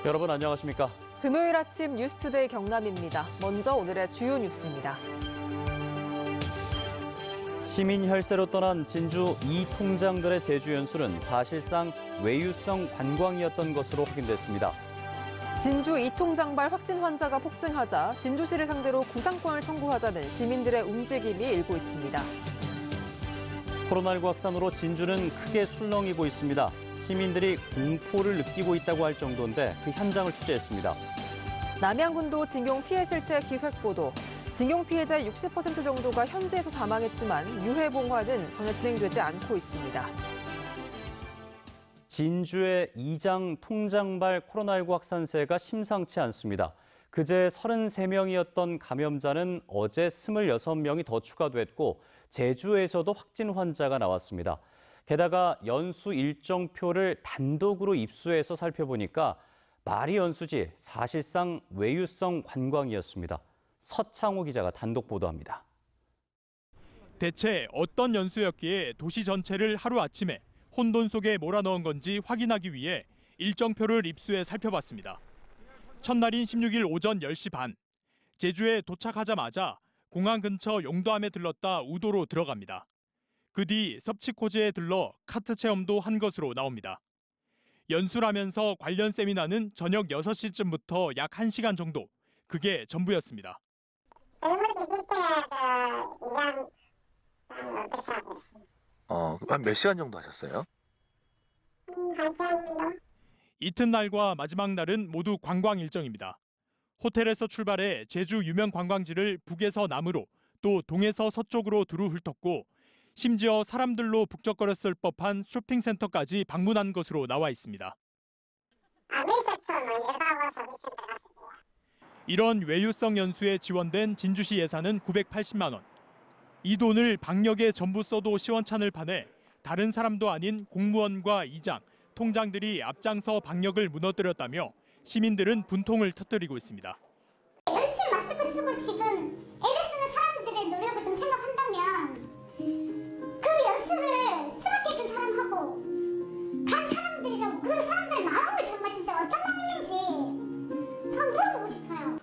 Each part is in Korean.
여러분 안녕하십니까? 금요일 아침 뉴스투데이 경남입니다. 먼저 오늘의 주요 뉴스입니다. 시민 혈세로 떠난 진주 2통장들의 제주 연수는 사실상 외유성 관광이었던 것으로 확인됐습니다. 진주 2통장발 확진 환자가 폭증하자 진주시를 상대로 구상권을 청구하자는 시민들의 움직임이 일고 있습니다. 코로나19 확산으로 진주는 크게 술렁이고 있습니다. 시민들이 공포를 느끼고 있다고 할 정도인데 그 현장을 취재했습니다. 남양군도 징용 피해 실태 기획 보도. 징용 피해자의 60% 정도가 현지에서 사망했지만 유해 봉화는 전혀 진행되지 않고 있습니다. 진주의 이장 통장발 코로나19 확산세가 심상치 않습니다. 그제 33명이었던 감염자는 어제 26명이 더 추가됐고 제주에서도 확진 환자가 나왔습니다. 게다가 연수 일정표를 단독으로 입수해서 살펴보니까 말이 연수지 사실상 외유성 관광이었습니다. 서창호 기자가 단독 보도합니다. 대체 어떤 연수였기에 도시 전체를 하루아침에 혼돈 속에 몰아넣은 건지 확인하기 위해 일정표를 입수해 살펴봤습니다. 첫날인 16일 오전 10시 반, 제주에 도착하자마자 공항 근처 용도함에 들렀다 우도로 들어갑니다. 그 뒤 섭치코지에 들러 카트 체험도 한 것으로 나옵니다. 연수라면서 관련 세미나는 저녁 6시쯤부터 약 1시간 정도, 그게 전부였습니다. 한 몇 시간 정도 하셨어요? 이튿날과 마지막 날은 모두 관광 일정입니다. 호텔에서 출발해 제주 유명 관광지를 북에서 남으로 또 동에서 서쪽으로 두루 훑었고 심지어 사람들로 북적거렸을 법한 쇼핑센터까지 방문한 것으로 나와 있습니다. 이런 외유성 연수에 지원된 진주시 예산은 980만 원. 이 돈을 방역에 전부 써도 시원찮을 판에 다른 사람도 아닌 공무원과 이장, 통장들이 앞장서 방역을 무너뜨렸다며 시민들은 분통을 터뜨리고 있습니다. 열심히 마스크 쓰고 지금 애를 쓰는 사람들의 노력을 좀 생각한다면 그 연수를 수락해준 사람하고 간 사람들이라고 그 사람들 마음을 정말 진짜 어떤 마음인지 전 물어보고 싶어요.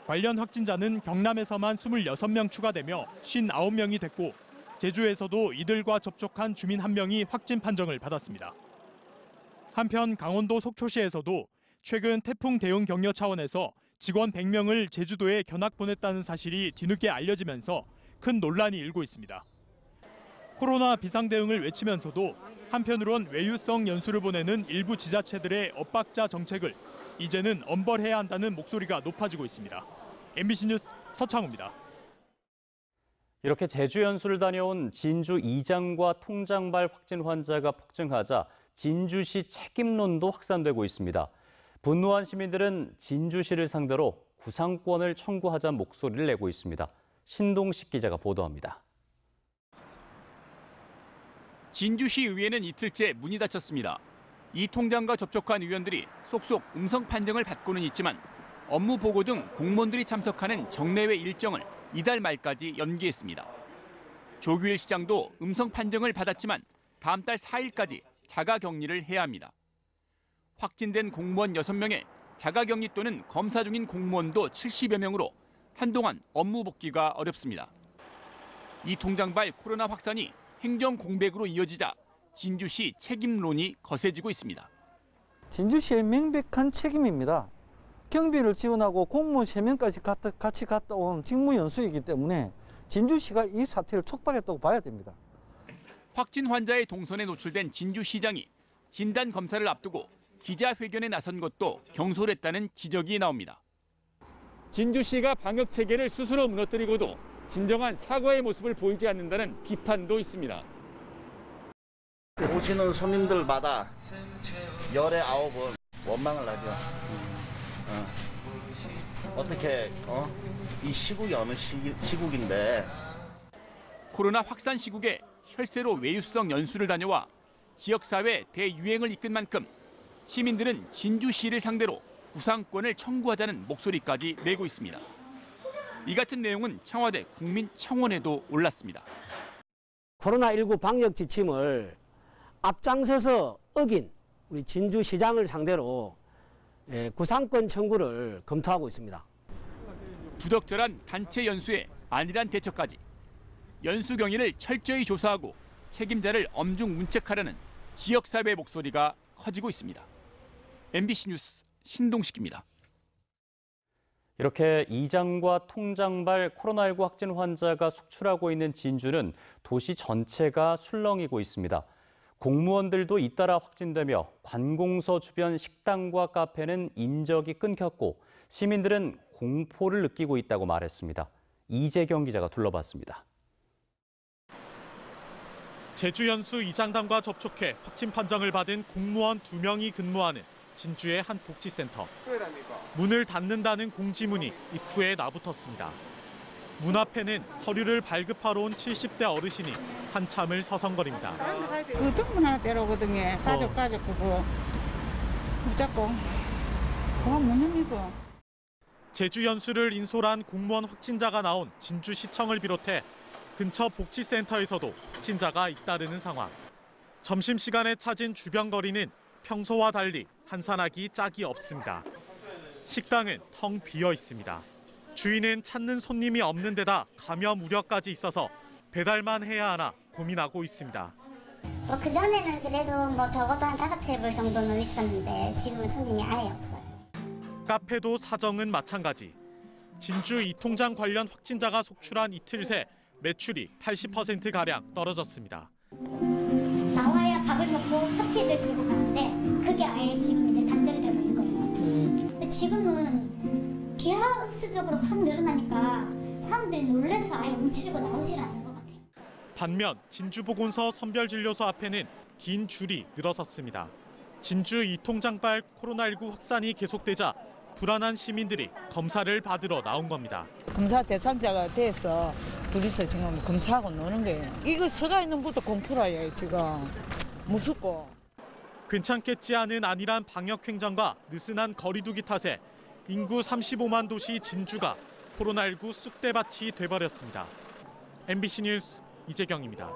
관련 확진자는 경남에서만 26명 추가되며 59명이 됐고 제주에서도 이들과 접촉한 주민 1명이 확진 판정을 받았습니다. 한편 강원도 속초시에서도 최근 태풍 대응 격려 차원에서 직원 100명을 제주도에 견학 보냈다는 사실이 뒤늦게 알려지면서 큰 논란이 일고 있습니다. 코로나 비상 대응을 외치면서도 한편으론 외유성 연수를 보내는 일부 지자체들의 엇박자 정책을 이제는 엄벌해야 한다는 목소리가 높아지고 있습니다. MBC 뉴스 서창호입니다. 이렇게 제주 연수를 다녀온 진주 이장과 통장발 확진 환자가 폭증하자 진주시 책임론도 확산되고 있습니다. 분노한 시민들은 진주시를 상대로 구상권을 청구하자는 목소리를 내고 있습니다. 신동식 기자가 보도합니다. 진주시 의회는 이틀째 문이 닫혔습니다. 이 통장과 접촉한 의원들이 속속 음성 판정을 받고는 있지만 업무 보고 등 공무원들이 참석하는 정례회 일정을 이달 말까지 연기했습니다. 조규일 시장도 음성 판정을 받았지만 다음 달 4일까지 자가격리를 해야 합니다. 확진된 공무원 6명에 자가격리 또는 검사 중인 공무원도 70여 명으로 한동안 업무 복귀가 어렵습니다. 이 통장발 코로나 확산이 행정 공백으로 이어지자 진주시 책임론이 거세지고 있습니다. 진주시의 명백한 책임입니다. 경비를 지원하고 공무원 3명까지 같이 갔다 온 직무연수이기 때문에 진주시가 이 사태를 촉발했다고 봐야 됩니다. 확진 환자의 동선에 노출된 진주시장이 진단 검사를 앞두고 기자회견에 나선 것도 경솔했다는 지적이 나옵니다. 진주시가 방역 체계를 스스로 무너뜨리고도 진정한 사과의 모습을 보이지 않는다는 비판도 있습니다. 오시는 손님들마다 열에 9번 원망을 하죠. 어떻게 이 시국이 어느 시국인데. 코로나 확산 시국에 혈세로 외유성 연수를 다녀와 지역사회 대유행을 이끈 만큼 시민들은 진주시를 상대로 구상권을 청구하자는 목소리까지 내고 있습니다. 이 같은 내용은 청와대 국민청원에도 올랐습니다. 코로나19 방역 지침을 앞장서서 어긴 우리 진주시장을 상대로 구상권 청구를 검토하고 있습니다. 부적절한 단체 연수에 안일한 대처까지 연수 경위를 철저히 조사하고 책임자를 엄중 문책하려는 지역사회의 목소리가 커지고 있습니다. MBC 뉴스 신동식입니다. 이렇게 이장과 통장발 코로나19 확진 환자가 속출하고 있는 진주는 도시 전체가 술렁이고 있습니다. 공무원들도 잇따라 확진되며 관공서 주변 식당과 카페는 인적이 끊겼고 시민들은 공포를 느끼고 있다고 말했습니다. 이재경 기자가 둘러봤습니다. 제주 연수 이장단과 접촉해 확진 판정을 받은 공무원 2명이 근무하는 진주의 한 복지센터. 문을 닫는다는 공지문이 입구에 나붙었습니다. 문 앞에는 서류를 발급하러 온 70대 어르신이 한참을 서성거립니다. 그 등문 하나 때려오거든요. 가족 그거 무조건 그건 못 넘기고. 제주 연수를 인솔한 공무원 확진자가 나온 진주시청을 비롯해 근처 복지센터에서도 확진자가 잇따르는 상황. 점심시간에 찾은 주변 거리는 평소와 달리 한산하기 짝이 없습니다. 식당은 텅 비어 있습니다. 주인은 찾는 손님이 없는 데다 감염 우려까지 있어서 배달만 해야 하나 고민하고 있습니다. 그전에는 그래도 적어도 한 5테이블 정도는 있었는데 지금은 손님이 아예 없어요. 카페도 사정은 마찬가지. 진주 이통장 관련 확진자가 속출한 이틀 새 매출이 80%가량 떨어졌습니다. 나와야 밥을 먹고 커피를 들고 가는데 그게 아예 지금 이제 단절이 되고 있는 거예요. 근데 지금은 기하급수적으로 확 늘어나니까 사람들이 놀라서 아예 움츠리고 나오질 않는 것 같아요. 반면 진주보건소 선별진료소 앞에는 긴 줄이 늘어섰습니다. 진주 이통장발 코로나19 확산이 계속되자 불안한 시민들이 검사를 받으러 나온 겁니다. 검사 대상자가 돼서 둘이서 지금 검사하고 노는 거예요. 이거 서가 있는 것도 공포라요 지금. 무섭고. 괜찮겠지 않은 안일한 방역 행정과 느슨한 거리두기 탓에 인구 35만 도시 진주가 코로나19 쑥대밭이 돼버렸습니다. MBC 뉴스 이재경입니다.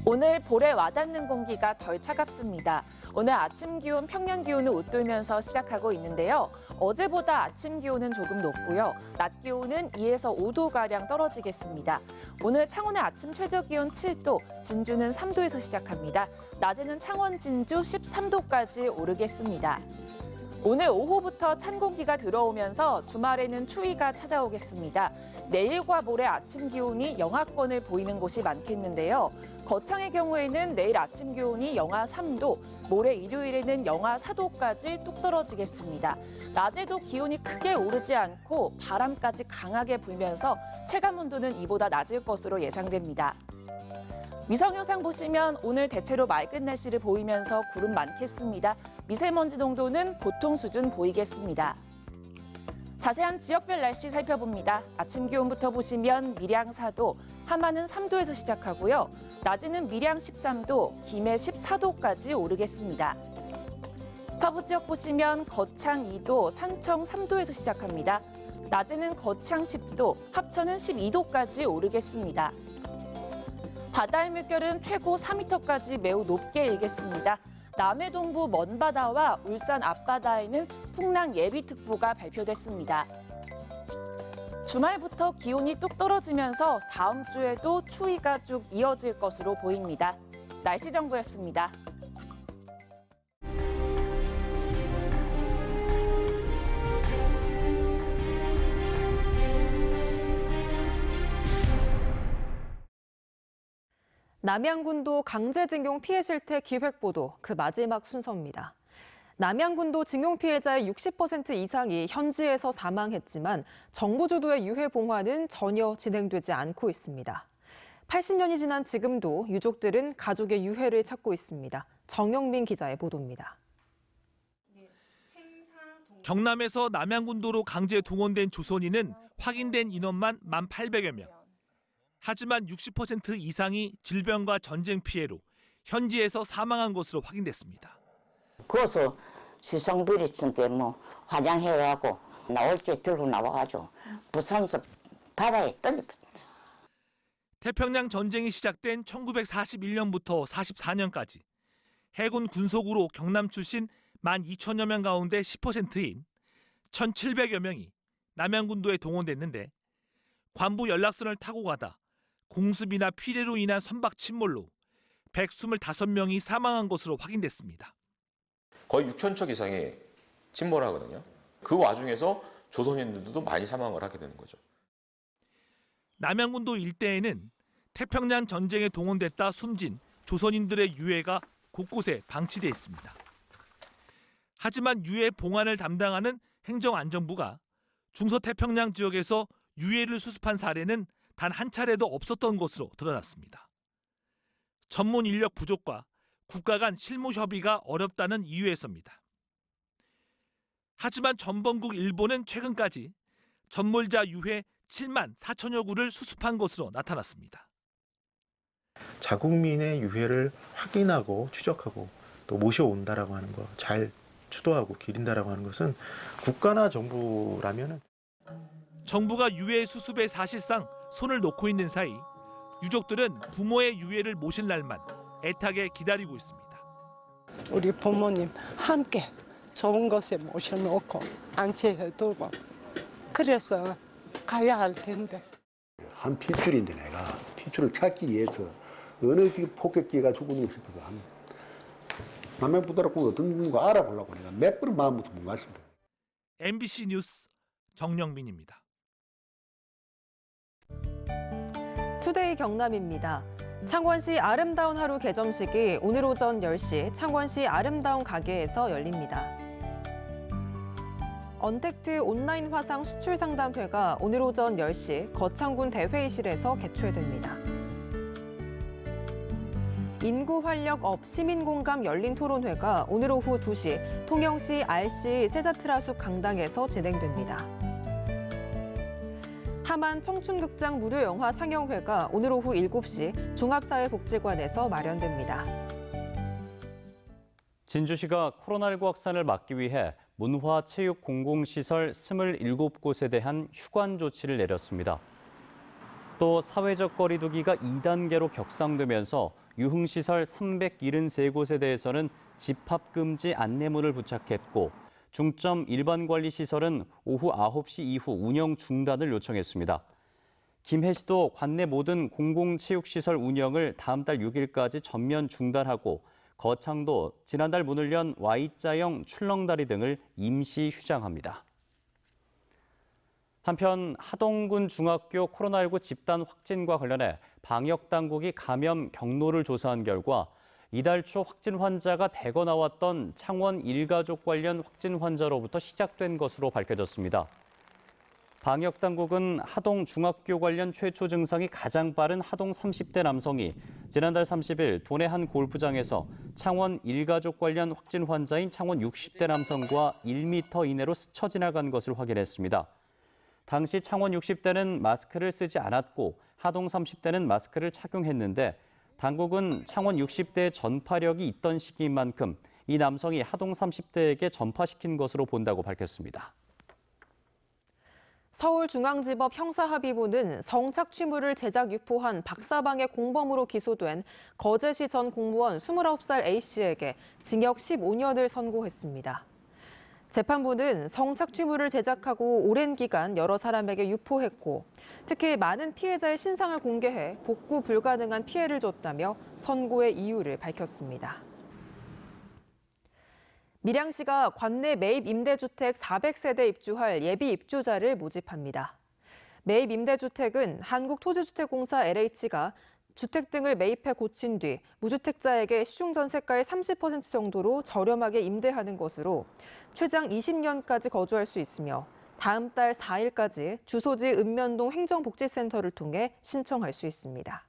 오늘 볼에 와닿는 공기가 덜 차갑습니다. 오늘 아침 기온 평년 기온을 웃돌면서 시작하고 있는데요. 어제보다 아침 기온은 조금 높고요. 낮 기온은 2에서 5도가량 떨어지겠습니다. 오늘 창원의 아침 최저 기온 7도, 진주는 3도에서 시작합니다. 낮에는 창원, 진주 13도까지 오르겠습니다. 오늘 오후부터 찬 공기가 들어오면서 주말에는 추위가 찾아오겠습니다. 내일과 모레 아침 기온이 영하권을 보이는 곳이 많겠는데요. 거창의 경우에는 내일 아침 기온이 영하 3도, 모레 일요일에는 영하 4도까지 뚝 떨어지겠습니다. 낮에도 기온이 크게 오르지 않고 바람까지 강하게 불면서 체감 온도는 이보다 낮을 것으로 예상됩니다. 위성 영상 보시면 오늘 대체로 맑은 날씨를 보이면서 구름 많겠습니다. 미세먼지 농도는 보통 수준 보이겠습니다. 자세한 지역별 날씨 살펴봅니다. 아침 기온부터 보시면 밀양 4도, 함안은 3도에서 시작하고요. 낮에는 밀양 13도, 김해 14도까지 오르겠습니다. 서부 지역 보시면 거창 2도, 산청 3도에서 시작합니다. 낮에는 거창 10도, 합천은 12도까지 오르겠습니다. 바다의 물결은 최고 4m까지 매우 높게 일겠습니다. 남해 동부 먼바다와 울산 앞바다에는 풍랑 예비특보가 발표됐습니다. 주말부터 기온이 뚝 떨어지면서 다음 주에도 추위가 쭉 이어질 것으로 보입니다. 날씨 정보였습니다. 남양군도 강제징용 피해 실태 기획보도 그 마지막 순서입니다. 남양군도 징용 피해자의 60% 이상이 현지에서 사망했지만 정부 주도의 유해 봉화는 전혀 진행되지 않고 있습니다. 80년이 지난 지금도 유족들은 가족의 유해를 찾고 있습니다. 정영민 기자의 보도입니다. 경남에서 남양군도로 강제 동원된 조선인은 확인된 인원만 1,800여 명. 하지만 60% 이상이 질병과 전쟁 피해로 현지에서 사망한 것으로 확인됐습니다. 그어서 시성비리 쓴게 화장해가고 나올 때 들고 나와가지고 부산에서 바다에 던져버렸어. 태평양 전쟁이 시작된 1941년부터 44년까지 해군 군속으로 경남 출신 12,000여 명 가운데 10%인 1,700여 명이 남양군도에 동원됐는데 관부 연락선을 타고 가다 공습이나 피해로 인한 선박 침몰로 125명이 사망한 것으로 확인됐습니다. 거의 6,000척 이상이 침몰을 하거든요. 그 와중에서 조선인들도 많이 사망을 하게 되는 거죠. 남양군도 일대에는 태평양 전쟁에 동원됐다 숨진 조선인들의 유해가 곳곳에 방치돼 있습니다. 하지만 유해 봉안을 담당하는 행정안전부가 중서태평양 지역에서 유해를 수습한 사례는 단 한 차례도 없었던 것으로 드러났습니다. 전문 인력 부족과 국가 간 실무 협의가 어렵다는 이유에서입니다. 하지만 전범국 일본은 최근까지 전몰자 유해 7만 4천여 구를 수습한 것으로 나타났습니다. 자국민의 유해를 확인하고 추적하고 또 모셔온다라고 하는 거, 잘 추도하고 기린다라고 하는 것은 국가나 정부라면은 정부가 유해 수습에 사실상 손을 놓고 있는 사이 유족들은 부모의 유해를 모실 날만 애타게 기다리고 있습니다. 우리 부모님 함께 좋은 곳에 모셔놓고 안치해두고 그래서 가야 할 텐데. 한 핏줄인데 내가 핏줄을 찾기 위해서 어느 폭격기가 죽었는가 싶어서 한 남양부도라고 어떤 분인가 알아보려고 내가 몇 번을 마음부터 못 갔습니다. MBC 뉴스 정영민입니다. 투데이 경남입니다. 창원시 아름다운 하루 개점식이 오늘 오전 10시 창원시 아름다운 가게에서 열립니다. 언택트 온라인 화상 수출 상담회가 오늘 오전 10시 거창군 대회의실에서 개최됩니다. 인구활력업 시민공감 열린 토론회가 오늘 오후 2시 통영시 RC 세자트라숲 강당에서 진행됩니다. 하만 청춘극장 무료영화 상영회가 오늘 오후 7시 종합사회복지관에서 마련됩니다. 진주시가 코로나19 확산을 막기 위해 문화체육공공시설 27곳에 대한 휴관 조치를 내렸습니다. 또 사회적 거리 두기가 2단계로 격상되면서 유흥시설 373곳에 대해서는 집합금지 안내문을 부착했고 중점 일반관리시설은 오후 9시 이후 운영 중단을 요청했습니다. 김해시도 관내 모든 공공체육시설 운영을 다음 달 6일까지 전면 중단하고 거창도 지난달 문을 연 Y자형 출렁다리 등을 임시 휴장합니다. 한편 하동군 중학교 코로나19 집단 확진과 관련해 방역당국이 감염 경로를 조사한 결과 이달 초 확진 환자가 대거 나왔던 창원 일가족 관련 확진 환자로부터 시작된 것으로 밝혀졌습니다. 방역당국은 하동 중학교 관련 최초 증상이 가장 빠른 하동 30대 남성이 지난달 30일 도내 한 골프장에서 창원 일가족 관련 확진 환자인 창원 60대 남성과 1m 이내로 스쳐 지나간 것을 확인했습니다. 당시 창원 60대는 마스크를 쓰지 않았고 하동 30대는 마스크를 착용했는데 당국은 창원 60대의 전파력이 있던 시기인 만큼 이 남성이 하동 30대에게 전파시킨 것으로 본다고 밝혔습니다. 서울중앙지법 형사합의부는 성착취물을 제작 유포한 박사방의 공범으로 기소된 거제시 전 공무원 29살 A씨에게 징역 15년을 선고했습니다. 재판부는 성착취물을 제작하고 오랜 기간 여러 사람에게 유포했고 특히 많은 피해자의 신상을 공개해 복구 불가능한 피해를 줬다며 선고의 이유를 밝혔습니다. 밀양시가 관내 매입 임대주택 400세대 입주할 예비 입주자를 모집합니다. 매입 임대주택은 한국토지주택공사 LH가 주택 등을 매입해 고친 뒤 무주택자에게 시중전세가의 30% 정도로 저렴하게 임대하는 것으로 최장 20년까지 거주할 수 있으며 다음 달 4일까지 주소지 읍면동 행정복지센터를 통해 신청할 수 있습니다.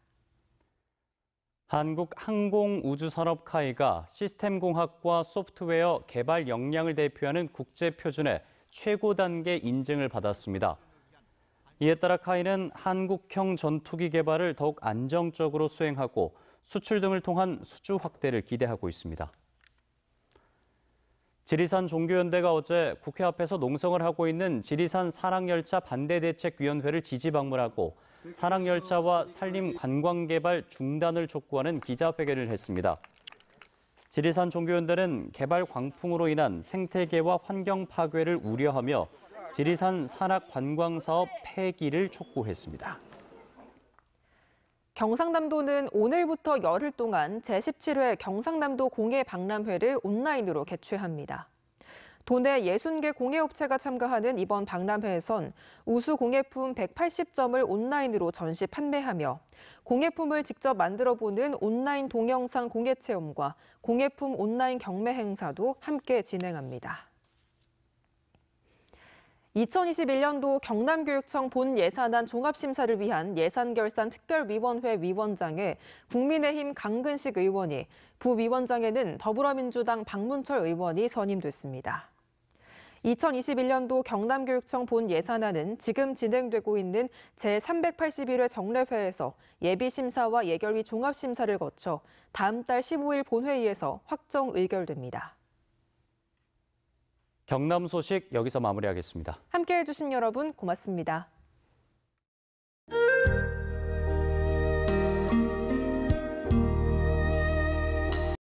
한국항공우주산업카이가 시스템공학과 소프트웨어 개발 역량을 대표하는 국제표준의 최고 단계 인증을 받았습니다. 이에 따라 카이는 한국형 전투기 개발을 더욱 안정적으로 수행하고 수출 등을 통한 수주 확대를 기대하고 있습니다. 지리산 종교연대가 어제 국회 앞에서 농성을 하고 있는 지리산 사랑열차 반대대책위원회를 지지 방문하고 산악열차와 산림관광개발 중단을 촉구하는 기자회견을 했습니다. 지리산 종교연대는 개발 광풍으로 인한 생태계와 환경 파괴를 우려하며 지리산 산악관광사업 폐기를 촉구했습니다. 경상남도는 오늘부터 열흘 동안 제17회 경상남도 공예박람회를 온라인으로 개최합니다. 도내 60개 공예업체가 참가하는 이번 박람회에선 우수 공예품 180점을 온라인으로 전시 판매하며 공예품을 직접 만들어보는 온라인 동영상 공예체험과 공예품 온라인 경매 행사도 함께 진행합니다. 2021년도 경남교육청 본예산안 종합심사를 위한 예산결산특별위원회 위원장에 국민의힘 강근식 의원이, 부위원장에는 더불어민주당 박문철 의원이 선임됐습니다. 2021년도 경남교육청 본예산안은 지금 진행되고 있는 제381회 정례회에서 예비심사와 예결위 종합심사를 거쳐 다음 달 15일 본회의에서 확정 의결됩니다. 경남 소식 여기서 마무리하겠습니다. 함께해 주신 여러분 고맙습니다.